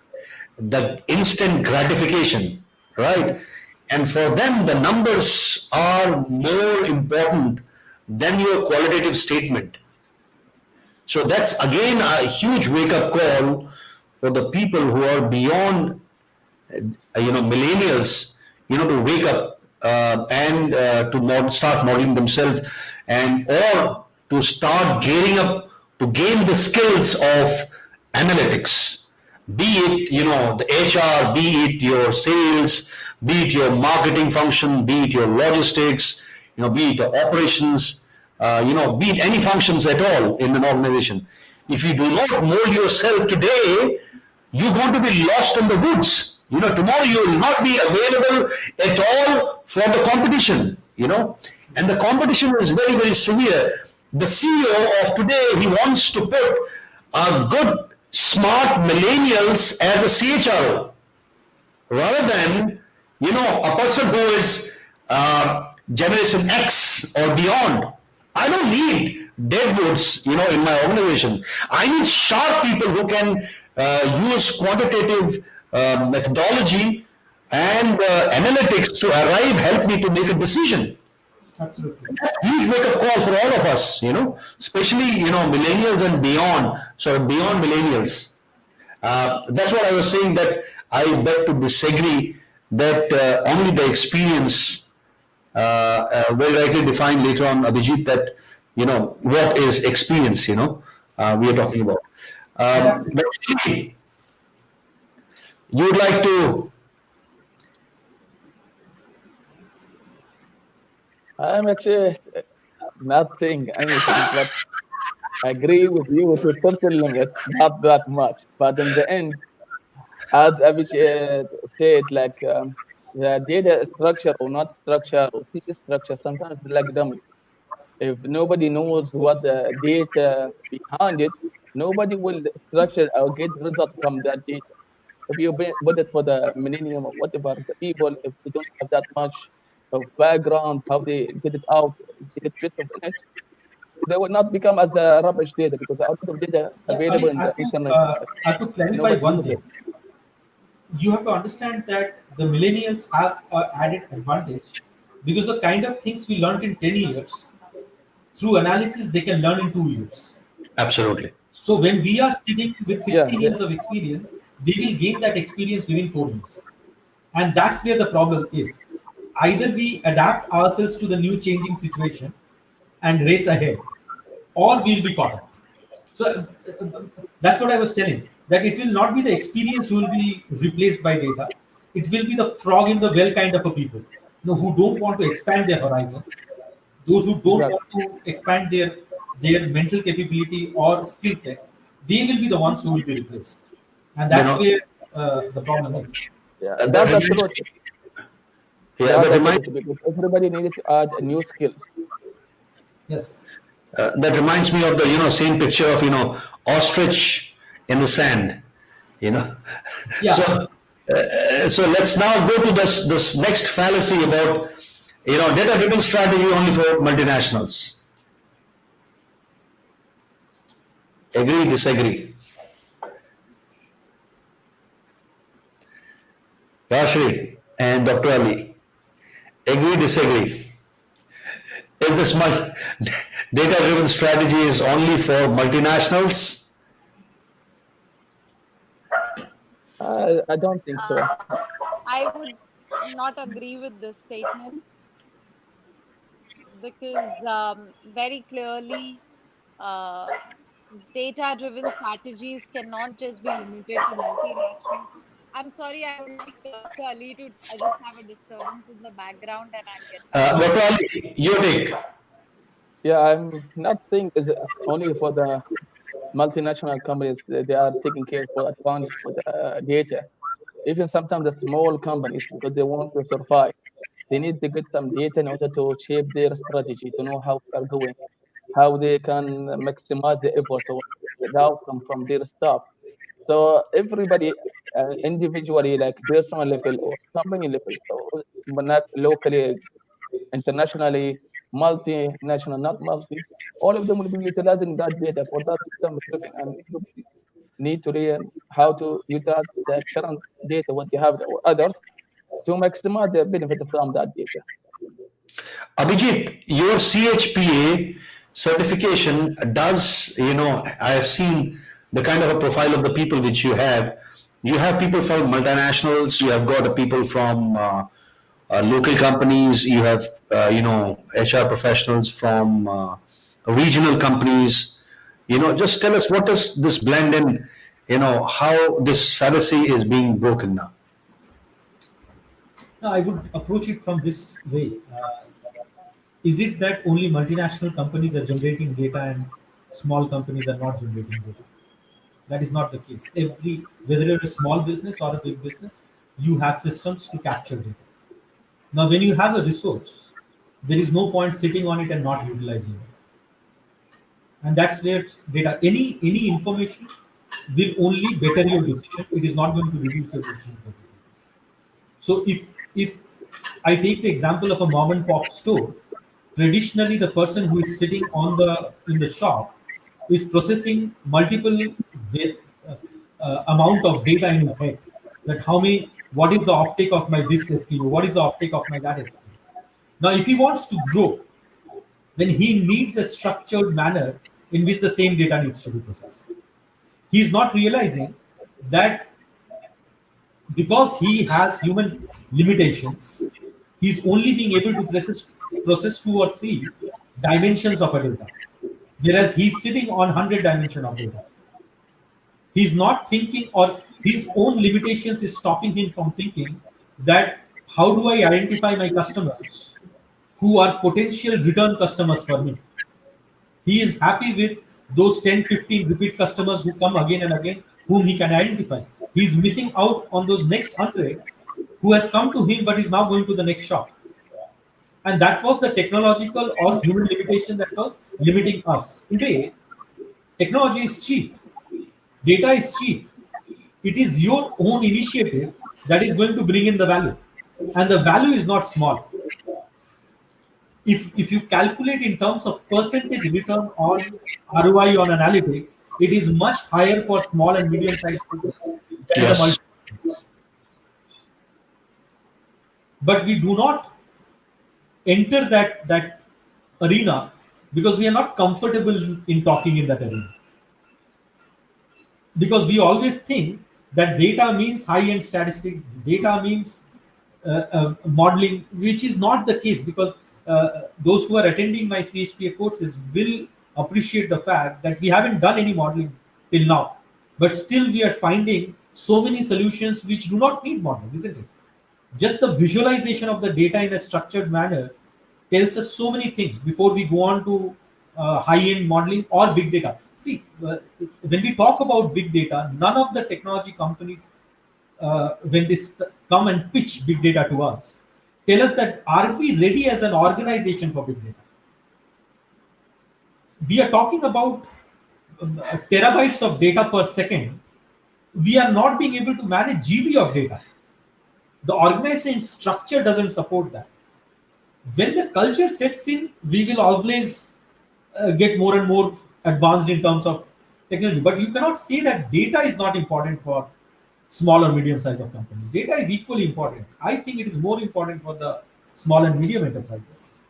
the instant gratification, right? Yes. And for them, the numbers are more important than your qualitative statement. So that's again a huge wake up call for the people who are beyond, millennials, to wake up and to start modeling themselves, and or to start gearing up to gain the skills of analytics, be it the HR, be it your sales, be it your marketing function, be it your logistics, be it your operations, be it any functions at all in an organization. If you do not mold yourself today, you're going to be lost in the woods. Tomorrow you will not be available at all for the competition, and the competition is very, very severe. The CEO of today, he wants to put a good, smart millennials as a CHRO rather than, a person who is Generation X or beyond. I don't need deadwoods, in my organization. I need sharp people who can use quantitative methodology and analytics to help me to make a decision. Absolutely. That's a huge wake up call for all of us, especially, millennials and beyond, sort of beyond millennials. That's what I was saying, that I beg to disagree that only the experience will rightly define later on, Abhijit, that, what is experience, we are talking about. But you would like to. I'm actually not saying anything, but I agree with you to certain limit, not that much. But in the end, as Avish said, like the data structure or not structure or city structure sometimes is like dummy. If nobody knows what the data behind it, nobody will structure or get result from that data. If you put it for the millennium or whatever, the people, if they don't have that much of background, how they get it out, they get twist of it, they will not become as a rubbish data because a lot of data Yeah, available Amit, in the internet, I have to clarify nobody one uses it. thing. You have to understand that the millennials have an added advantage because the kind of things we learned in 10 years through analysis they can learn in 2 years. Absolutely. So when we are sitting with Yeah, 16 years of experience, they will gain that experience within 4 years. And that's where the problem is. Either we adapt ourselves to the new changing situation and race ahead, or we'll be caught up. So that's what I was telling. That it will not be the experience who will be replaced by data. It will be the frog in the well kind of a people, who don't want to expand their horizon. Those who don't exactly. want to expand their mental capability or skill sets, they will be the ones who will be replaced, and You that's know, where the problem is. Yeah, that that's reminds absolutely. yeah, That's that reminds absolutely because everybody needed to add new skills. Yes. that reminds me of the same picture of ostrich in the sand. You know, so Yeah. so let's now go to this next fallacy about data driven strategy only for multinationals. Agree, disagree? Rashri and Dr. Ali, agree, disagree? If this data driven strategy is only for multinationals, I don't think so. I would not agree with this statement because very clearly uh, data driven strategies cannot just be limited to multinationals. I'm sorry, I would like Dr. Ali to just have a disturbance in the background and I'll get back to Dr. you. Ali, your take. Yeah, I'm not think is only for the multinational companies. They are taking care for advantage for the data. Even sometimes the small companies, because they want to survive, they need to get some data in order to shape their strategy, to know how they are going, how they can maximize the effort or the outcome from their staff. So everybody, individually, like personal level or company level, so but not locally, internationally, multinational, not multi, all of them will be utilizing that data for that system driven, and everybody need to learn how to utilize the current data, what you have, or others, to maximize the benefit from that data. Abhijit, your CHPA certification does, I have seen the kind of a profile of the people which you have. You have people from multinationals, you have got people from local companies, you have, HR professionals from regional companies. Just tell us what is this blend and, how this fallacy is being broken now. Now, I would approach it from this way. Is it that only multinational companies are generating data and small companies are not generating data? That is not the case. Whether you're a small business or a big business, you have systems to capture data. Now, when you have a resource, there is no point sitting on it and not utilizing it. And that's where data, any information will only better your decision. It is not going to reduce your decision capabilities. So if I take the example of a mom and pop store, traditionally the person who is sitting on the in the shop is processing multiple amount of data in his head. That what is the offtake of my this SKU, what is the offtake of my that SKU. Now, if he wants to grow, then he needs a structured manner in which the same data needs to be processed. He's not realizing that because he has human limitations, he's only being able to process 2 or 3 dimensions of a data, whereas he's sitting on 100 dimension of data. He's not thinking, or his own limitations is stopping him from thinking that how do I identify my customers who are potential return customers for me. He is happy with those 10, 15 repeat customers who come again and again, whom he can identify. He's missing out on those next 100 who has come to him but is now going to the next shop. And that was the technological or human limitation that was limiting us. Today, technology is cheap, data is cheap. It is your own initiative that is going to bring in the value. And the value is not small. If you calculate in terms of percentage return on ROI on analytics, it is much higher for small and medium sized business than the Yes. multinationals. But we do not enter that arena because we are not comfortable in talking in that arena. Because we always think that data means high-end statistics, data means modeling, which is not the case, because those who are attending my CHPA courses will appreciate the fact that we haven't done any modeling till now, but still we are finding so many solutions which do not need modeling, isn't it? Just the visualization of the data in a structured manner tells us so many things before we go on to high-end modeling or big data. See, when we talk about big data, none of the technology companies, when they come and pitch big data to us, tell us that are we ready as an organization for big data? We are talking about terabytes of data per second. We are not being able to manage GB of data. The organization structure doesn't support that. When the culture sets in, we will always get more and more advanced in terms of technology. But you cannot say that data is not important for small or medium size of companies. Data is equally important. I think it is more important for the small and medium enterprises.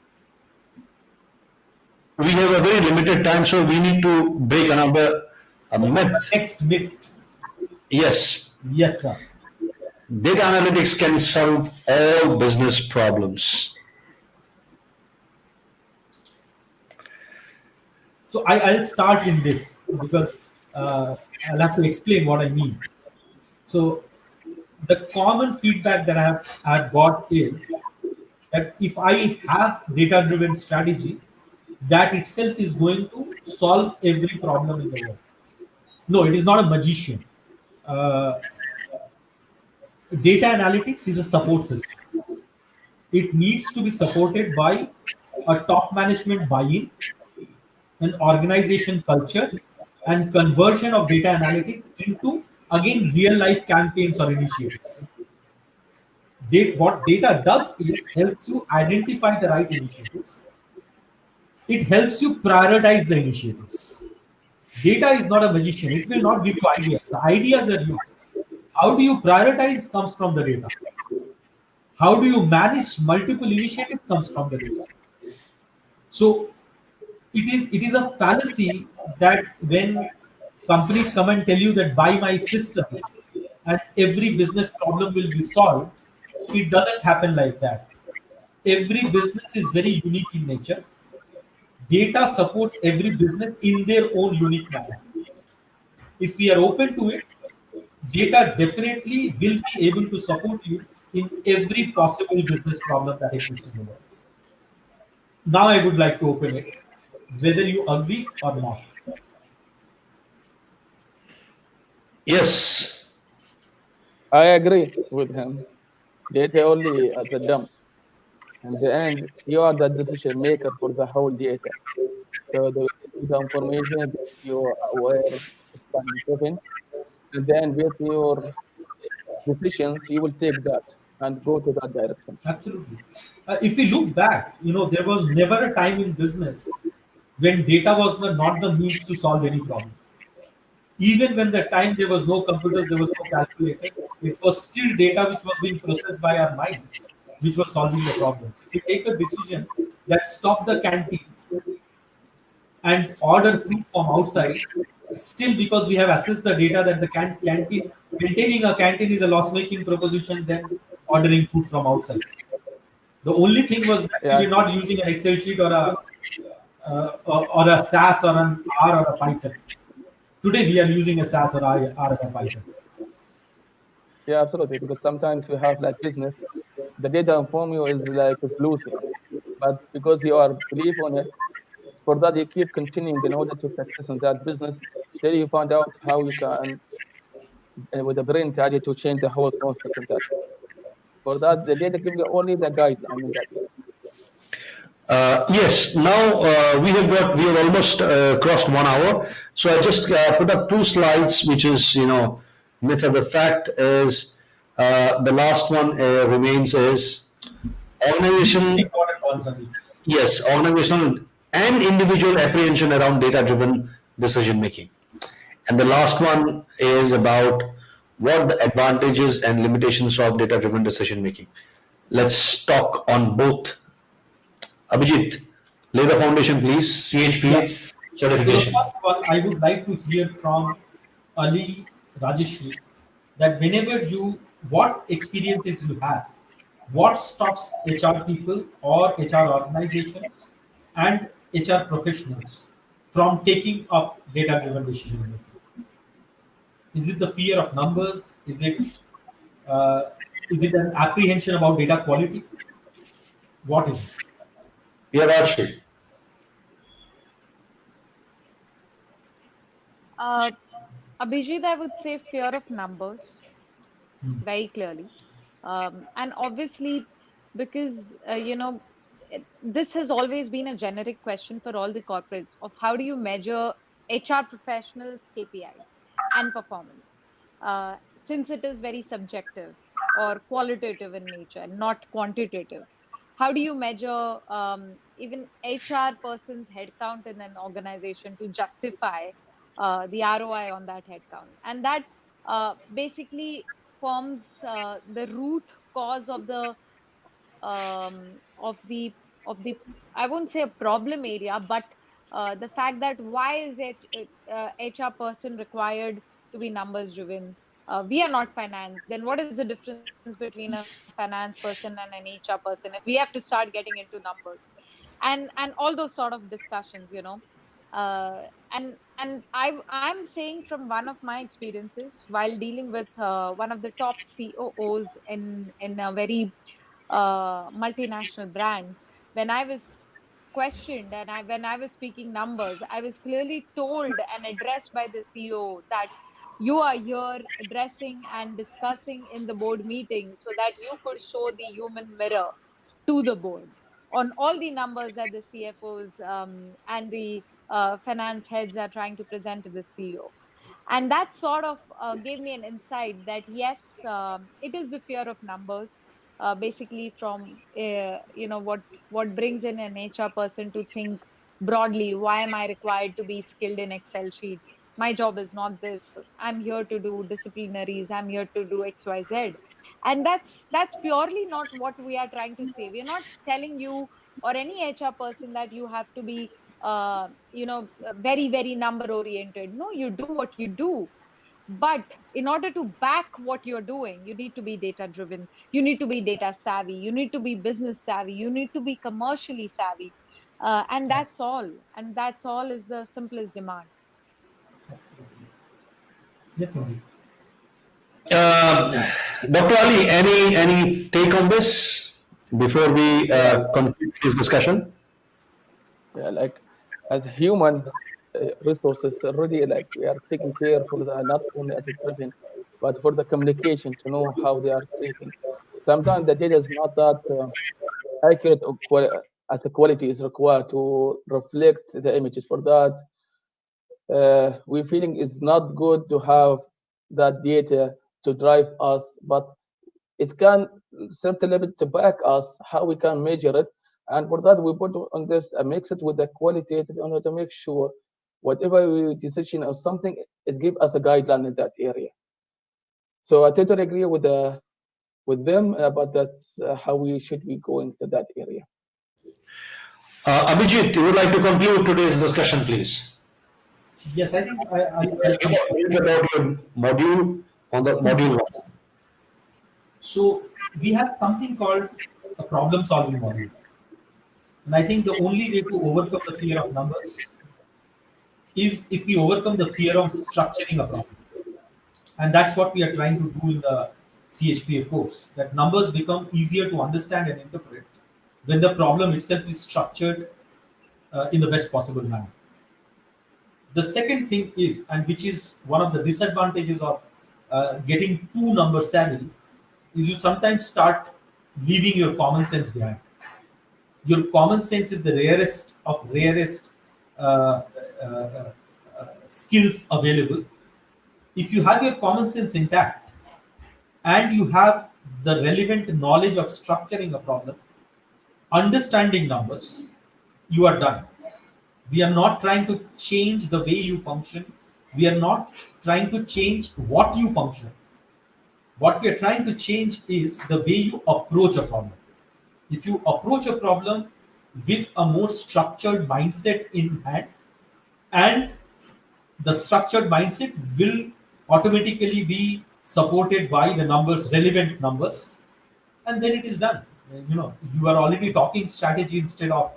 We have a very limited time, so we need to break another myth. Next myth. Yes, Yes, sir. data analytics can solve all business problems. So I'll start in this because I'll have to explain what I mean. So the common feedback that I've got is that if I have data-driven strategy, that itself is going to solve every problem in the world. No, it is not a magician. Uh, Data analytics is a support system. It needs to be supported by a top management buy-in, an organization culture, and conversion of data analytics into, again, real life campaigns or initiatives. What data does is helps you identify the right initiatives. It helps you prioritize the initiatives. Data is not a magician. It will not give you ideas. The ideas are yours. How do you prioritize comes from the data. How do you manage multiple initiatives comes from the data. So it is a fallacy that when companies come and tell you that buy my system and every business problem will be solved, it doesn't happen like that. Every business is very unique in nature. Data supports every business in their own unique manner. If we are open to it, data definitely will be able to support you in every possible business problem that exists in the world. Now I would like to open it, whether you agree or not. Yes, I agree with him. Data only as a dump. In the end, you are the decision maker for the whole data. So the information that you are aware of scientific, and then with your decisions, you will take that and go to that direction. Absolutely. If we look back, there was never a time in business when data was not the means to solve any problem. Even when the time there was no computers, there was no calculator, it was still data which was being processed by our minds, which was solving the problems. If we take a decision that stop the canteen and order food from outside, it's still because we have assessed the data that the canteen maintaining a canteen is a loss-making proposition than ordering food from outside. The only thing was that we Yeah, were not using an Excel sheet or a SAS or an R or a Python. Today we are using a SAS or R or a Python. yeah, absolutely. Because sometimes we have like business, the data inform you is like is losing, but because you are believe on it, for that you keep continuing in order to success in that business till you find out how you can with the brain tell to change the whole concept in that. For that, the data give you only the guideline in that area. Yes, now we have almost crossed 1 hour. So I just put up two slides, which is myth of the fact is the last one remains is These are the organization. important ones, Abhi. Yes, organizational and individual apprehension around data-driven decision making. And the last one is about what the advantages and limitations of data-driven decision making. Let's talk on both. Abhijit, lay the foundation, please. Yeah. CHPA So the certification. first one, I would like to hear from Ali Rajeshri that whenever what experiences you have, what stops HR people or HR organizations and HR professionals from taking up data-driven decision making? Is it the fear of numbers? Uh, is it an apprehension about data quality? What is it? Yeah, Rajshri. Uh, Abhijit, I would say fear of numbers very clearly. And obviously, because, this has always been a generic question for all the corporates of how do you measure HR professionals' KPIs and performance, uh, since it is very subjective or qualitative in nature and not quantitative. How do you measure even HR person's headcount in an organization to justify the ROI on that headcount? And that basically forms the root cause of the I won't say a problem area, but the fact that why is HR person required to be numbers driven? We are not finance. Then what is the difference between a finance person and an HR person if we have to start getting into numbers, and all those sort of discussions. And I'm saying from one of my experiences while dealing with one of the top COOs in a very multinational brand, when I was questioned and when I was speaking numbers, I was clearly told and addressed by the CEO that you are here addressing and discussing in the board meeting so that you could show the human mirror to the board on all the numbers that the CFOs and the finance heads are trying to present to the CEO. And that sort of gave me an insight that yes, it is the fear of numbers, basically from what brings in an HR person to think broadly. Why am I required to be skilled in Excel sheet? My job is not this. I'm here to do disciplinaries. I'm here to do XYZ. And that's purely not what we are trying to say. We're not telling you or any HR person that you have to be very, very number oriented. No, you do what you do. But in order to back what you're doing, you need to be data driven. You need to be data savvy. You need to be business savvy. You need to be commercially savvy. And that's all. And that's all is the simplest demand. Absolutely. Yes, indeed. Um, Dr. Ali, any take on this before we Yeah, conclude this discussion? yeah, like as human resources already, like we are taking care for the not only as a driven, but for the communication to know how they are treating. Sometimes the data is not that accurate or as the quality is required to reflect the images. For that, we feeling it's not good to have that data to drive us, but it can certainly bit to back us how we can measure it. And for that, we put on this mix it with the qualitative in order to make sure whatever we decision or something, it give us a guideline in that area. So I totally agree with them, but that's how we should be going to that area. Abhijit, you would like to conclude today's discussion, please? Yes, I think I'll About conclude. your module on the module 1? So we have something called a problem solving module. And I think the only way to overcome the fear of numbers is if we overcome the fear of structuring a problem. And that's what we are trying to do in the CHPA course, that numbers become easier to understand and interpret when the problem itself is structured in the best possible manner. The second thing is, and which is one of the disadvantages of getting too number savvy, is you sometimes start leaving your common sense behind. Your common sense is the rarest of rarest uh, uh, skills available. If you have your common sense intact and you have the relevant knowledge of structuring a problem, understanding numbers, you are done. We are not trying to change the way you function. We are not trying to change what you function. What we are trying to change is the way you approach a problem. If you approach a problem with a more structured mindset in hand, and the structured mindset will automatically be supported by the numbers, relevant numbers, and then it is done. You are already talking strategy instead of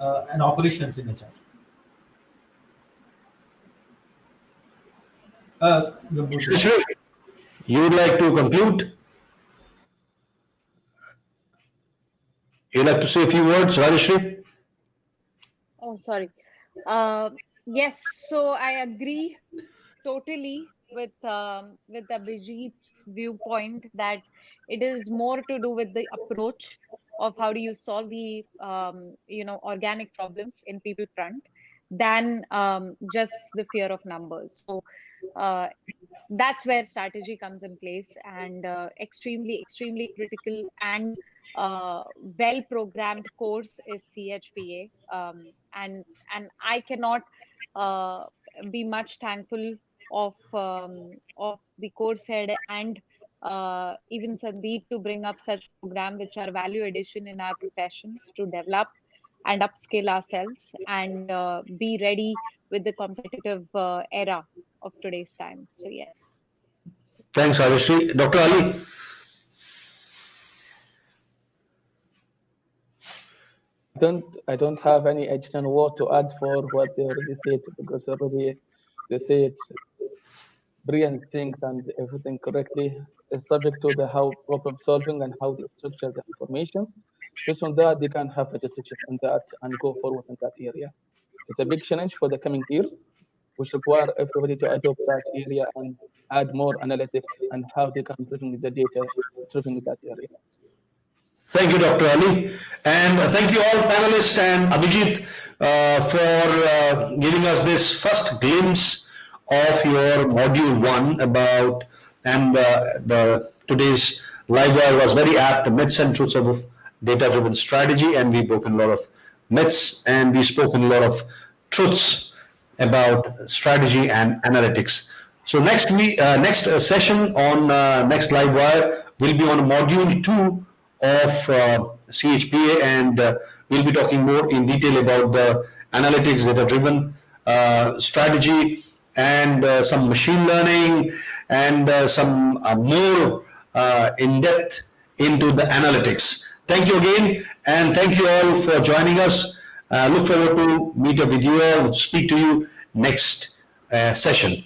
an operations in HR. You're good. Rajeshri, you would like to conclude? You'd like to say a few words, Rajeshri? Oh, sorry. Yes, so I agree totally with Abhijit's viewpoint that it is more to do with the approach of how do you solve the organic problems in people front than just the fear of numbers. So uh, that's where strategy comes in place, and extremely critical and well programmed course is CHPA, and I cannot uh, be much thankful of the course head and even Sandeep to bring up such program which are value addition in our professions to develop and upskill ourselves and be ready with the competitive era of today's time. So yes. Thanks, Rajeshri. Dr. Ali? I don't have any additional word to add for what they already said, because already they said brilliant things and everything correctly. Is subject to the how problem solving and how they structure the informations. Based on that, they can have a decision on that and go forward in that area. It's a big challenge for the coming years, which require everybody to adopt that area and add more analytic and how they can driven the data driven in that area. Thank you, Dr. Ali. And thank you all panelists and Abhijit for giving us this first glimpse of your module 1 about, and the today's live wire was very apt, myths and truths of data-driven strategy, and we've broken a lot of myths and we've spoken a lot of truths about strategy and analytics. So next session on next live wire will be on module 2 of CHPA, and we'll be talking more in detail about the analytics, data-driven strategy, and some machine learning, and some more in-depth into the analytics. Thank you again, and thank you all for joining us. Look forward to meet up with you all, speak to you next session.